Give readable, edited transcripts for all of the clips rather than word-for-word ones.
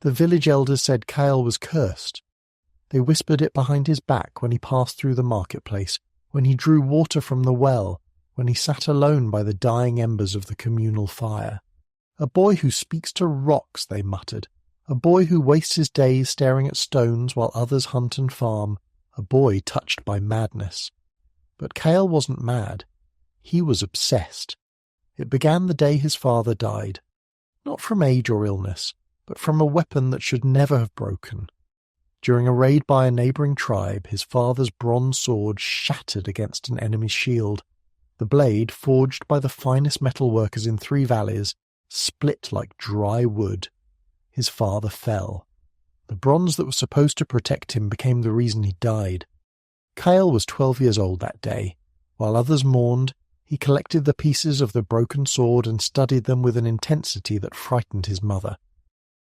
The village elders said Kael was cursed. They whispered it behind his back when he passed through the marketplace, when he drew water from the well, when he sat alone by the dying embers of the communal fire. A boy who speaks to rocks, they muttered. A boy who wastes his days staring at stones while others hunt and farm. A boy touched by madness. But Kael wasn't mad. He was obsessed. It began the day his father died. Not from age or illness, but from a weapon that should never have broken. During a raid by a neighbouring tribe, his father's bronze sword shattered against an enemy's shield. The blade, forged by the finest metal workers in 3 valleys, split like dry wood. His father fell. The bronze that was supposed to protect him became the reason he died. Kael was 12 years old that day. While others mourned, he collected the pieces of the broken sword and studied them with an intensity that frightened his mother.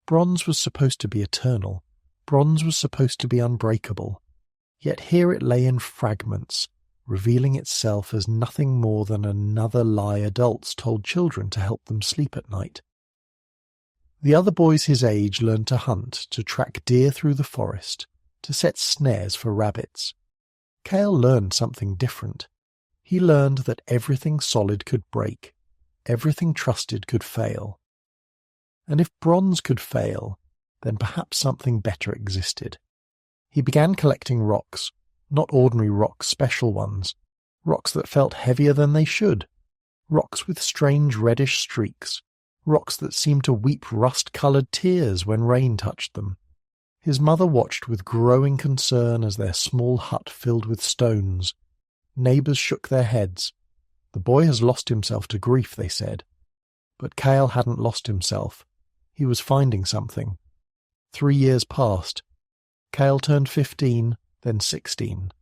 Bronze was supposed to be eternal. Bronze was supposed to be unbreakable. Yet here it lay in fragments, revealing itself as nothing more than another lie adults told children to help them sleep at night. The other boys his age learned to hunt, to track deer through the forest, to set snares for rabbits. Kael learned something different. He learned that everything solid could break, everything trusted could fail. And if bronze could fail, then perhaps something better existed. He began collecting rocks, not ordinary rocks, special ones, rocks that felt heavier than they should, rocks with strange reddish streaks, rocks that seemed to weep rust-coloured tears when rain touched them. His mother watched with growing concern as their small hut filled with stones. Neighbours shook their heads. The boy has lost himself to grief, they said. But Kael hadn't lost himself. He was finding something. 3 years passed. Kael turned 15, then 16.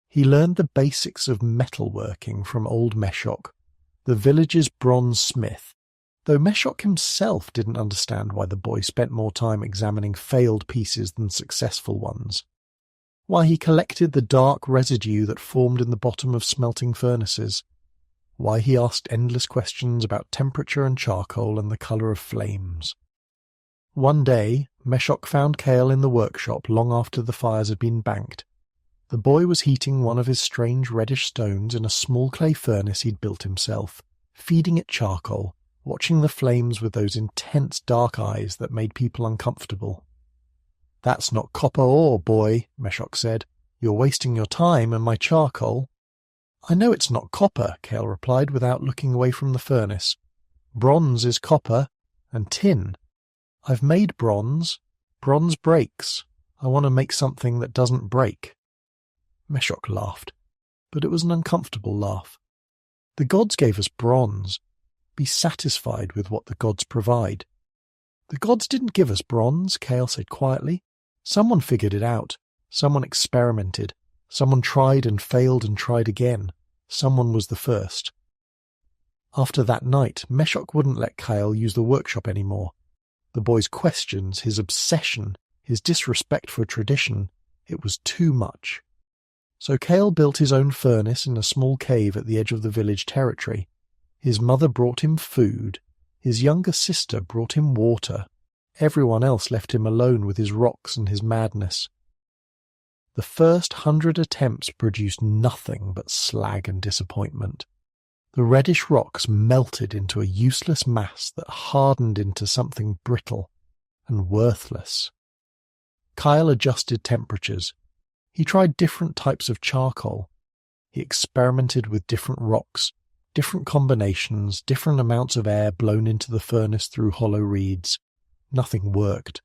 He learned the basics of metalworking from old Meshok, the village's bronze smith, though Meshok himself didn't understand why the boy spent more time examining failed pieces than successful ones, why he collected the dark residue that formed in the bottom of smelting furnaces, why he asked endless questions about temperature and charcoal and the colour of flames. One day, Meshok found Kael in the workshop long after the fires had been banked. The boy was heating one of his strange reddish stones in a small clay furnace he'd built himself, feeding it charcoal, watching the flames with those intense dark eyes that made people uncomfortable. "That's not copper ore, boy," Meshok said. "You're wasting your time and my charcoal." "I know it's not copper," Kael replied without looking away from the furnace. "Bronze is copper, and tin. I've made bronze. Bronze breaks. I want to make something that doesn't break." Meshok laughed, but it was an uncomfortable laugh. "The gods gave us bronze. Be satisfied with what the gods provide." "The gods didn't give us bronze," Kael said quietly. "Someone figured it out. Someone experimented. Someone tried and failed and tried again. Someone was the first." After that night, Meshok wouldn't let Kael use the workshop anymore. The boy's questions, his obsession, his disrespect for tradition, it was too much. So Kael built his own furnace in a small cave at the edge of the village territory. His mother brought him food. His younger sister brought him water. Everyone else left him alone with his rocks and his madness. The first 100 attempts produced nothing but slag and disappointment. The reddish rocks melted into a useless mass that hardened into something brittle and worthless. Kael adjusted temperatures. He tried different types of charcoal. He experimented with different rocks, different combinations, different amounts of air blown into the furnace through hollow reeds. Nothing worked.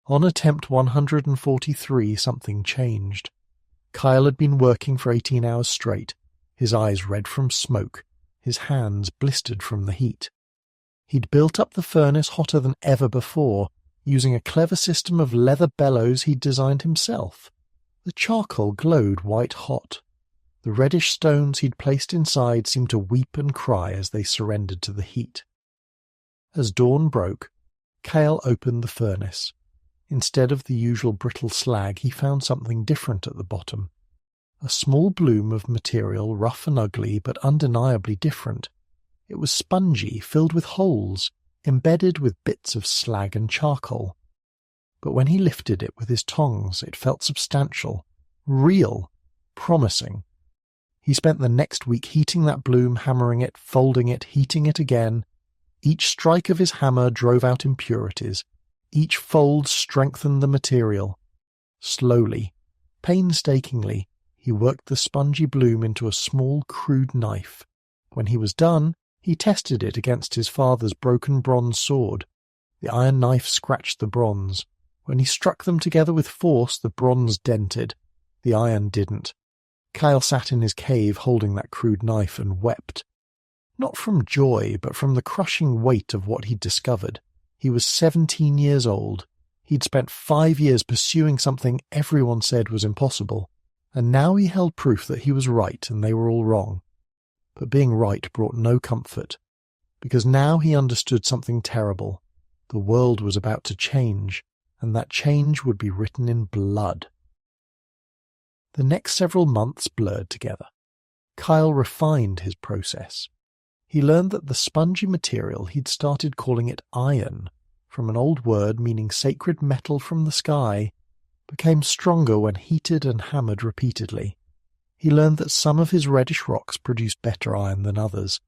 On attempt 143, something changed. Kael had been working for 18 hours straight, his eyes red from smoke, his hands blistered from the heat. He'd built up the furnace hotter than ever before, using a clever system of leather bellows he'd designed himself. The charcoal glowed white-hot. The reddish stones he'd placed inside seemed to weep and cry as they surrendered to the heat. As dawn broke, Kael opened the furnace. Instead of the usual brittle slag, he found something different at the bottom. A small bloom of material, rough and ugly, but undeniably different. It was spongy, filled with holes, embedded with bits of slag and charcoal. but when he lifted it with his tongs it felt substantial, real, promising. He spent the next week heating that bloom, hammering it, folding it, heating it again. Each strike of his hammer drove out impurities. Each fold strengthened the material. Slowly, painstakingly, he worked the spongy bloom into a small, crude knife. When he was done, he tested it against his father's broken bronze sword. The iron knife scratched the bronze. When he struck them together with force, the bronze dented. The iron didn't. Kael sat in his cave holding that crude knife and wept. Not from joy, but from the crushing weight of what he'd discovered. He was 17 years old. He'd spent 5 years pursuing something everyone said was impossible, and now he held proof that he was right and they were all wrong. But being right brought no comfort, because now he understood something terrible. The world was about to change, and that change would be written in blood. The next several months blurred together. Kael refined his process. He learned that the spongy material he'd started calling it iron, from an old word meaning sacred metal from the sky, became stronger when heated and hammered repeatedly. He learned that some of his reddish rocks produced better iron than others.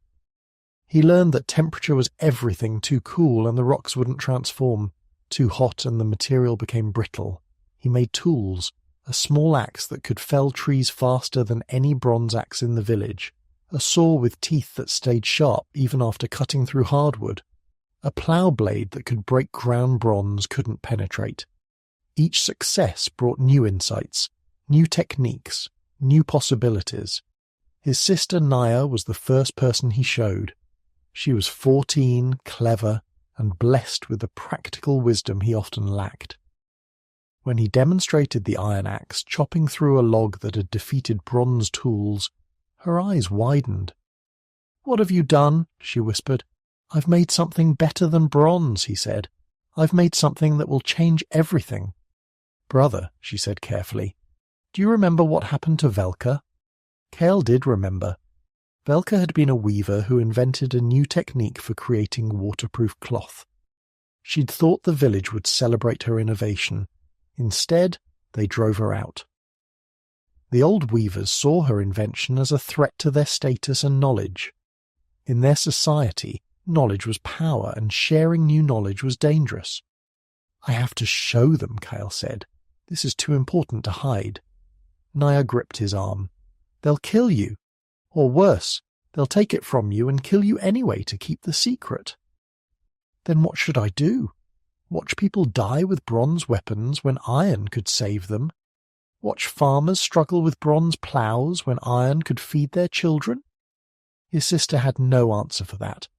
He learned that temperature was everything. Too cool and the rocks wouldn't transform. Too hot and the material became brittle. He made tools, a small axe that could fell trees faster than any bronze axe in the village, a saw with teeth that stayed sharp even after cutting through hardwood, a plough blade that could break ground bronze couldn't penetrate. Each success brought new insights, new techniques, new possibilities. His sister Naya was the first person he showed. She was 14, clever, and blessed with the practical wisdom he often lacked. When he demonstrated the iron axe chopping through a log that had defeated bronze tools, her eyes widened. "What have you done?" she whispered. "I've made something better than bronze," he said. "I've made something that will change everything." "Brother," she said carefully, "do you remember what happened to Velka?" Kael did remember. Velka had been a weaver who invented a new technique for creating waterproof cloth. She'd thought the village would celebrate her innovation. Instead, they drove her out. The old weavers saw her invention as a threat to their status and knowledge. In their society, knowledge was power, and sharing new knowledge was dangerous. "I have to show them," Kael said. "This is too important to hide." Naya gripped his arm. "They'll kill you. Or worse, they'll take it from you and kill you anyway to keep the secret." "Then what should I do? Watch people die with bronze weapons when iron could save them? Watch farmers struggle with bronze ploughs when iron could feed their children?" His sister had no answer for that.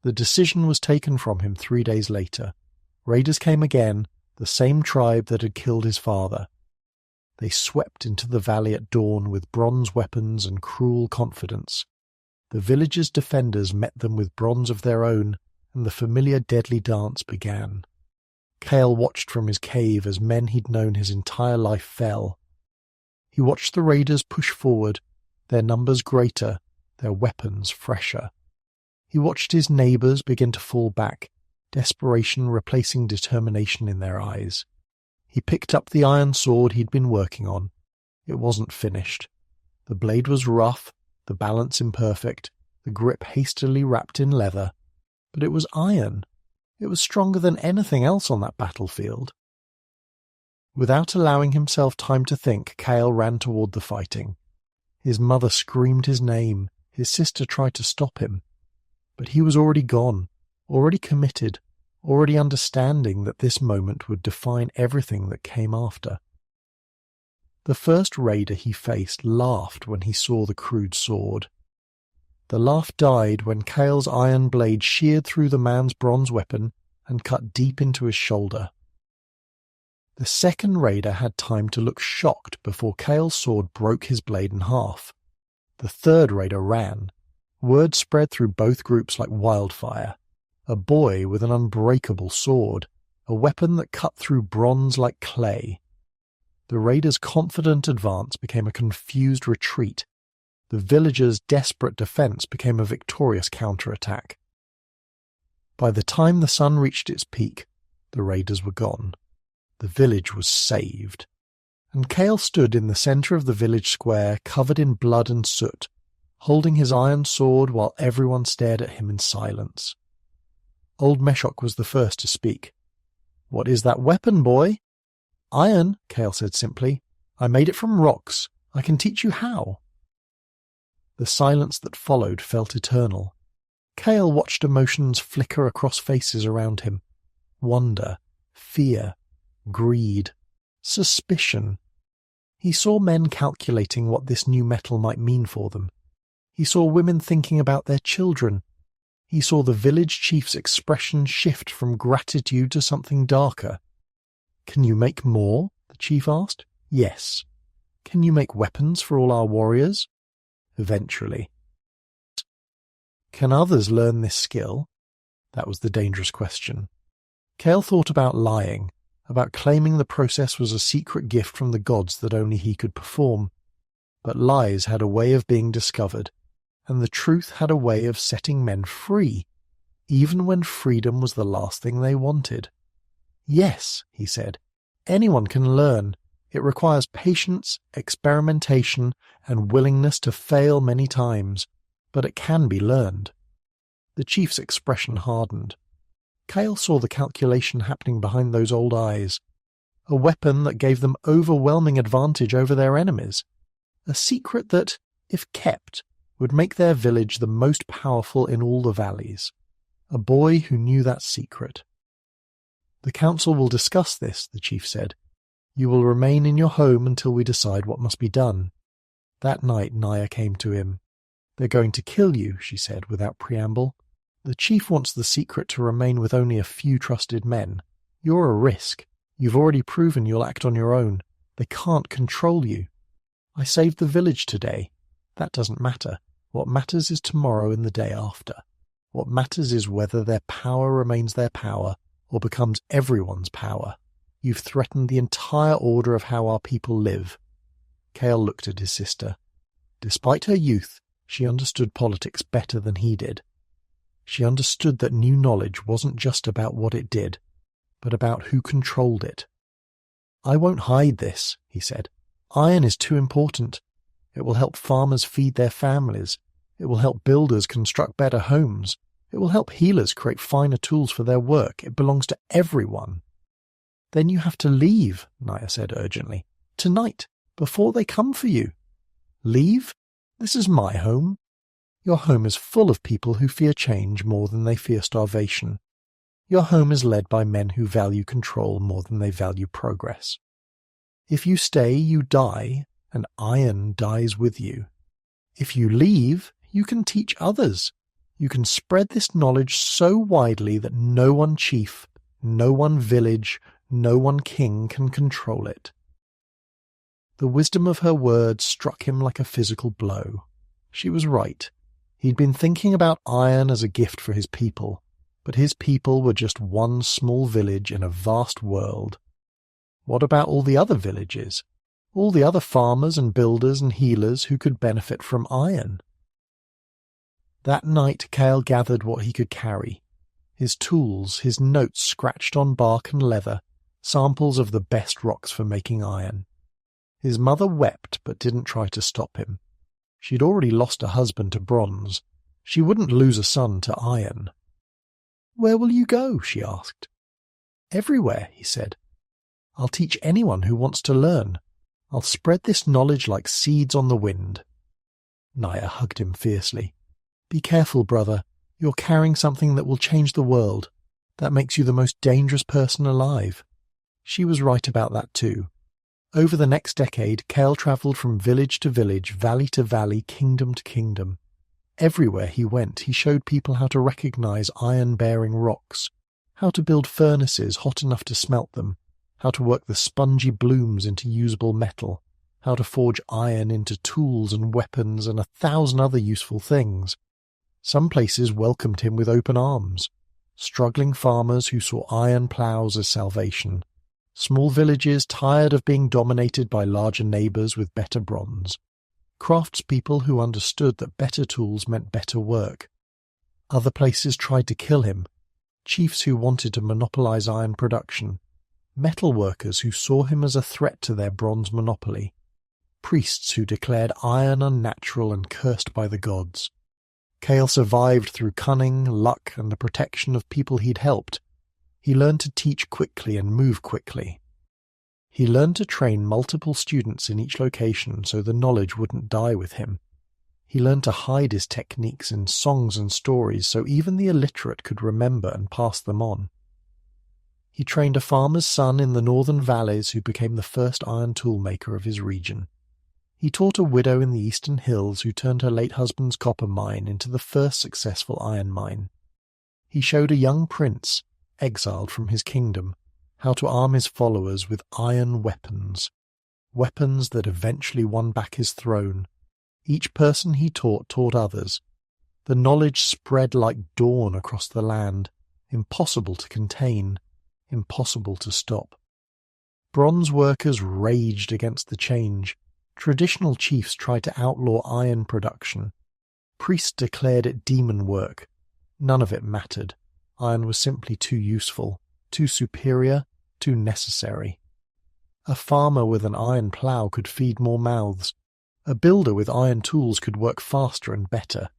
The decision was taken from him 3 days later. Raiders came again, the same tribe that had killed his father. They swept into the valley at dawn with bronze weapons and cruel confidence. The village's defenders met them with bronze of their own, and the familiar deadly dance began. Kael watched from his cave as men he'd known his entire life fell. He watched the raiders push forward, their numbers greater, their weapons fresher. He watched his neighbours begin to fall back, desperation replacing determination in their eyes. He picked up the iron sword he'd been working on. It wasn't finished. The blade was rough, the balance imperfect, the grip hastily wrapped in leather. But it was iron. It was stronger than anything else on that battlefield. Without allowing himself time to think, Kael ran toward the fighting. His mother screamed his name. His sister tried to stop him. But he was already gone, already committed, already understanding that this moment would define everything that came after. The first raider he faced laughed when he saw the crude sword. The laugh died when Kael's iron blade sheared through the man's bronze weapon and cut deep into his shoulder. The second raider had time to look shocked before Kael's sword broke his blade in half. The third raider ran. Word spread through both groups like wildfire. A boy with an unbreakable sword, a weapon that cut through bronze like clay. The raiders' confident advance became a confused retreat. The villagers' desperate defense became a victorious counterattack. By the time the sun reached its peak, the raiders were gone. The village was saved. And Kael stood in the centre of the village square, covered in blood and soot, holding his iron sword while everyone stared at him in silence. Old Meshok was the first to speak. "What is that weapon, boy?" "Iron," Kael said simply. "I made it from rocks. I can teach you how." The silence that followed felt eternal. Kael watched emotions flicker across faces around him. Wonder, fear, greed, suspicion. He saw men calculating what this new metal might mean for them. He saw women thinking about their children. He saw the village chief's expression shift from gratitude to something darker. "Can you make more?" the chief asked. "Yes." "Can you make weapons for all our warriors?" "Eventually." "Can others learn this skill?" That was the dangerous question. Kael thought about lying, about claiming the process was a secret gift from the gods that only he could perform. But lies had a way of being discovered, and the truth had a way of setting men free, even when freedom was the last thing they wanted. "Yes," he said, "anyone can learn. It requires patience, experimentation, and willingness to fail many times, but it can be learned." The chief's expression hardened. Kael saw the calculation happening behind those old eyes. A weapon that gave them overwhelming advantage over their enemies. A secret that, if kept, would make their village the most powerful in all the valleys. A boy who knew that secret. "The council will discuss this," the chief said. "You will remain in your home until we decide what must be done." That night Naya came to him. "They're going to kill you," she said without preamble. "The chief wants the secret to remain with only a few trusted men. You're a risk. You've already proven you'll act on your own. They can't control you. I saved the village today. That doesn't matter. What matters is tomorrow and the day after. What matters is whether their power remains their power or becomes everyone's power. You've threatened the entire order of how our people live." Kael looked at his sister. Despite her youth, she understood politics better than he did. She understood that new knowledge wasn't just about what it did, but about who controlled it. "I won't hide this," he said. "Iron is too important. It will help farmers feed their families. It will help builders construct better homes. It will help healers create finer tools for their work. It belongs to everyone." "Then you have to leave," Naya said urgently. "Tonight, before they come for you." "Leave? This is my home." "Your home is full of people who fear change more than they fear starvation. Your home is led by men who value control more than they value progress. If you stay, you die, and iron dies with you. If you leave, you can teach others. You can spread this knowledge so widely that no one chief, no one village, no one king can control it." The wisdom of her words struck him like a physical blow. She was right. He'd been thinking about iron as a gift for his people, but his people were just one small village in a vast world. What about all the other villages? All the other farmers and builders and healers who could benefit from iron? That night Kael gathered what he could carry. His tools, his notes scratched on bark and leather, samples of the best rocks for making iron. His mother wept but didn't try to stop him. She'd already lost a husband to bronze. She wouldn't lose a son to iron. "Where will you go?" she asked. "Everywhere," he said. "I'll teach anyone who wants to learn. I'll spread this knowledge like seeds on the wind." Naya hugged him fiercely. "Be careful, brother. You're carrying something that will change the world. That makes you the most dangerous person alive." She was right about that too. Over the next decade, Kael travelled from village to village, valley to valley, kingdom to kingdom. Everywhere he went, he showed people how to recognize iron-bearing rocks, how to build furnaces hot enough to smelt them, how to work the spongy blooms into usable metal, how to forge iron into tools and weapons and 1,000 other useful things. Some places welcomed him with open arms. Struggling farmers who saw iron ploughs as salvation. Small villages tired of being dominated by larger neighbours with better bronze. Craftspeople who understood that better tools meant better work. Other places tried to kill him. Chiefs who wanted to monopolise iron production. metalworkers who saw him as a threat to their bronze monopoly, priests who declared iron unnatural and cursed by the gods. Kael survived through cunning, luck, and the protection of people he'd helped. He learned to teach quickly and move quickly. He learned to train multiple students in each location so the knowledge wouldn't die with him. He learned to hide his techniques in songs and stories so even the illiterate could remember and pass them on. He trained a farmer's son in the northern valleys who became the first iron tool maker of his region. He taught a widow in the eastern hills who turned her late husband's copper mine into the first successful iron mine. He showed a young prince, exiled from his kingdom, how to arm his followers with iron weapons that eventually won back his throne. Each person he taught others. The knowledge spread like dawn across the land, impossible to contain, impossible to stop. Bronze workers raged against the change. Traditional chiefs tried to outlaw iron production. Priests declared it demon work. None of it mattered. Iron was simply too useful, too superior, too necessary. A farmer with an iron plough could feed more mouths. A builder with iron tools could work faster and better.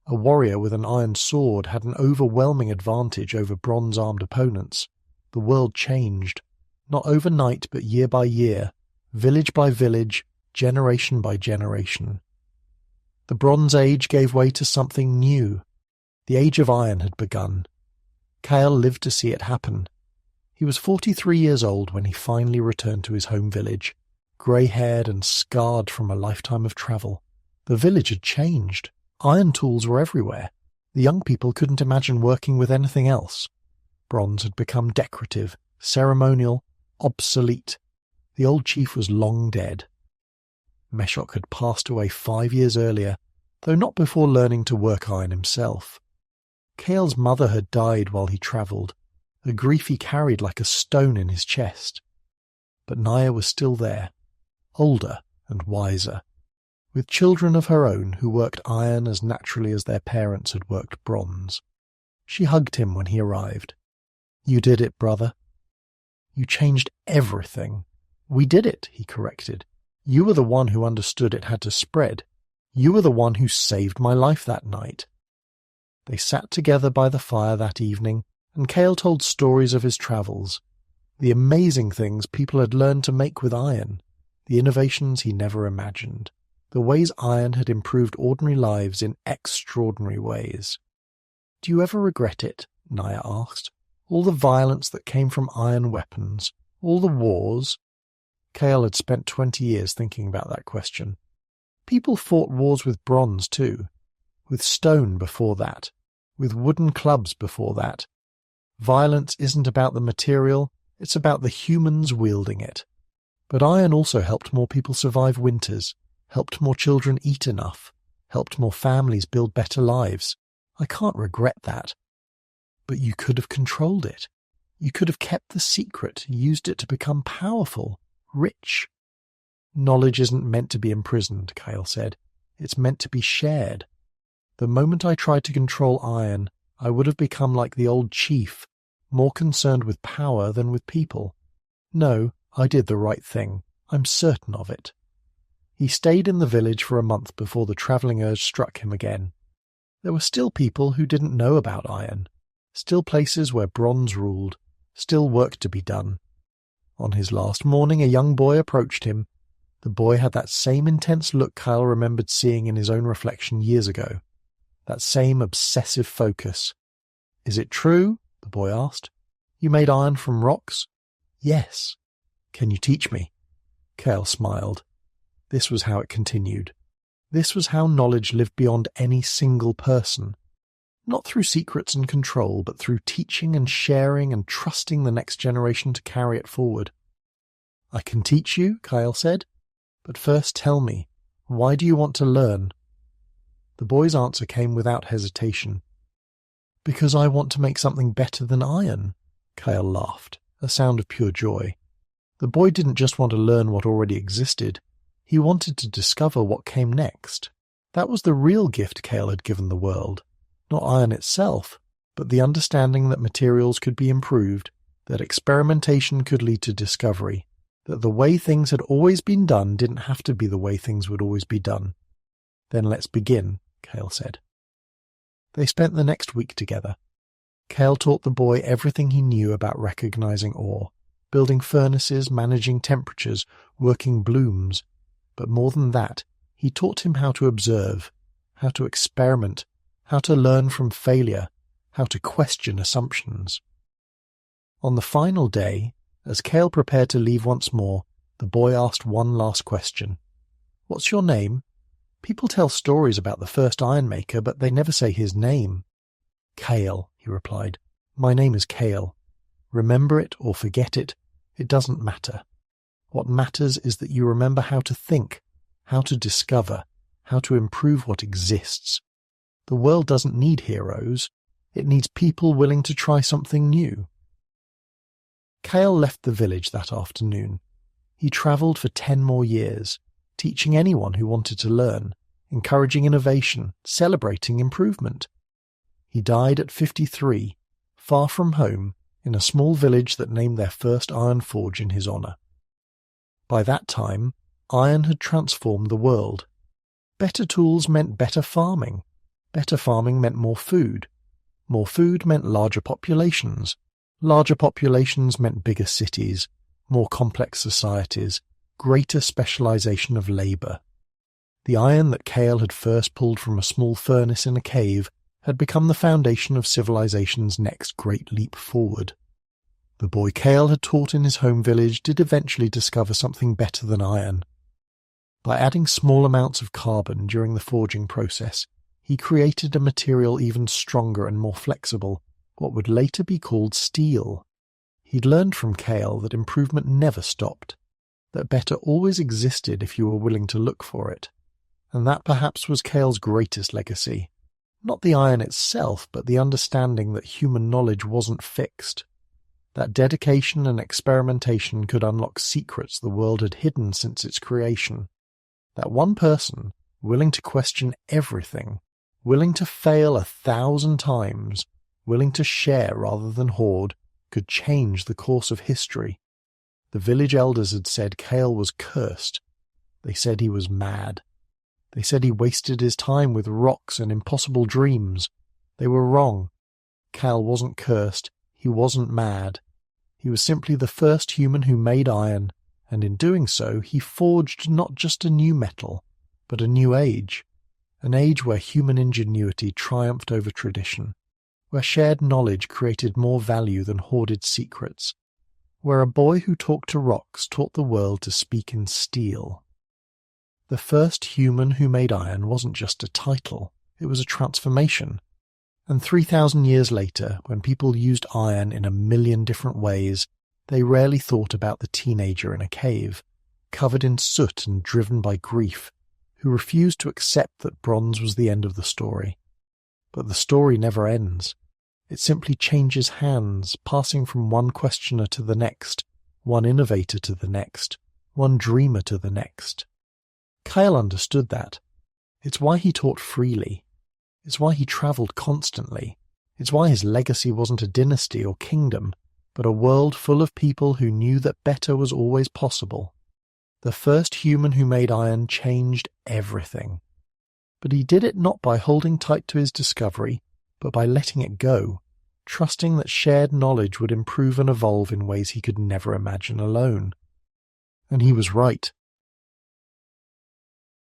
A warrior with an iron sword had an overwhelming advantage over bronze-armed opponents. The world changed, not overnight but year by year, village by village, generation by generation. The Bronze Age gave way to something new. The Age of Iron had begun. Kael lived to see it happen. He was 43 years old when he finally returned to his home village, grey-haired and scarred from a lifetime of travel. The village had changed. Iron tools were everywhere. The young people couldn't imagine working with anything else. Bronze had become decorative, ceremonial, obsolete. The old chief was long dead. Meshok had passed away 5 years earlier, though not before learning to work iron himself. Kael's mother had died while he travelled, a grief he carried like a stone in his chest. But Naya was still there, older and wiser, with children of her own who worked iron as naturally as their parents had worked bronze. She hugged him when he arrived. "You did it, brother. You changed everything." "We did it," he corrected. "You were the one who understood it had to spread. You were the one who saved my life that night." They sat together by the fire that evening, and Kael told stories of his travels, the amazing things people had learned to make with iron, the innovations he never imagined, the ways iron had improved ordinary lives in extraordinary ways. "Do you ever regret it?" Naya asked. "All the violence that came from iron weapons, all the wars?" Kael had spent 20 years thinking about that question. People fought wars with bronze too, with stone before that, with wooden clubs before that. Violence isn't about the material, it's about the humans wielding it. But iron also helped more people survive winters, helped more children eat enough, helped more families build better lives. I can't regret that. But you could have controlled it. You could have kept the secret, used it to become powerful, rich. "Knowledge isn't meant to be imprisoned," Kael said. "It's meant to be shared. The moment I tried to control iron, I would have become like the old chief, more concerned with power than with people. No, I did the right thing. I'm certain of it." He stayed in the village for a month before the travelling urge struck him again. There were still people who didn't know about iron, still places where bronze ruled, still work to be done. On his last morning, a young boy approached him. The boy had that same intense look Kael remembered seeing in his own reflection years ago. That same obsessive focus. "Is it true?" the boy asked. "You made iron from rocks?" "Yes." "Can you teach me?" Kael smiled. This was how it continued. This was how knowledge lived beyond any single person. Not through secrets and control, but through teaching and sharing and trusting the next generation to carry it forward. "I can teach you," Kael said. "But first tell me, why do you want to learn?" The boy's answer came without hesitation. "Because I want to make something better than iron." Kael laughed, a sound of pure joy. The boy didn't just want to learn what already existed. He wanted to discover what came next. That was the real gift Kael had given the world. Not iron itself, but the understanding that materials could be improved, that experimentation could lead to discovery, that the way things had always been done didn't have to be the way things would always be done. "Then let's begin," Kael said. They spent the next week together. Kael taught the boy everything he knew about recognizing ore, building furnaces, managing temperatures, working blooms. But more than that, he taught him how to observe, how to experiment, how to learn from failure, how to question assumptions. On the final day, as Kael prepared to leave once more, the boy asked one last question. "What's your name? People tell stories about the first ironmaker, but they never say his name." "Kael," he replied. "My name is Kael. Remember it or forget it, it doesn't matter. What matters is that you remember how to think, how to discover, how to improve what exists. The world doesn't need heroes. It needs people willing to try something new." Kael left the village that afternoon. He travelled for 10 more years, teaching anyone who wanted to learn, encouraging innovation, celebrating improvement. He died at 53, far from home, in a small village that named their first iron forge in his honour. By that time, iron had transformed the world. Better tools meant better farming. Better farming meant more food. More food meant larger populations. Larger populations meant bigger cities, more complex societies, greater specialization of labor. The iron that Kael had first pulled from a small furnace in a cave had become the foundation of civilization's next great leap forward. The boy Kael had taught in his home village did eventually discover something better than iron. By adding small amounts of carbon during the forging process, he created a material even stronger and more flexible, what would later be called steel. He'd learned from Kael that improvement never stopped, that better always existed if you were willing to look for it. And that perhaps was Kael's greatest legacy. Not the iron itself, but the understanding that human knowledge wasn't fixed. That dedication and experimentation could unlock secrets the world had hidden since its creation. That one person, willing to question everything, willing to fail 1,000 times, willing to share rather than hoard, could change the course of history. The village elders had said Kael was cursed. They said he was mad. They said he wasted his time with rocks and impossible dreams. They were wrong. Kael wasn't cursed. He wasn't mad. He was simply the first human who made iron, and in doing so he forged not just a new metal, but a new age. An age where human ingenuity triumphed over tradition, where shared knowledge created more value than hoarded secrets, where a boy who talked to rocks taught the world to speak in steel. The first human who made iron wasn't just a title, it was a transformation. And 3,000 years later, when people used iron in 1,000,000 different ways, they rarely thought about the teenager in a cave, covered in soot and driven by grief, who refused to accept that bronze was the end of the story. But the story never ends. It simply changes hands, passing from one questioner to the next, one innovator to the next, one dreamer to the next. Kael understood that. It's why he taught freely. It's why he travelled constantly. It's why his legacy wasn't a dynasty or kingdom, but a world full of people who knew that better was always possible. The first human who made iron changed everything. But he did it not by holding tight to his discovery, but by letting it go, trusting that shared knowledge would improve and evolve in ways he could never imagine alone. And he was right.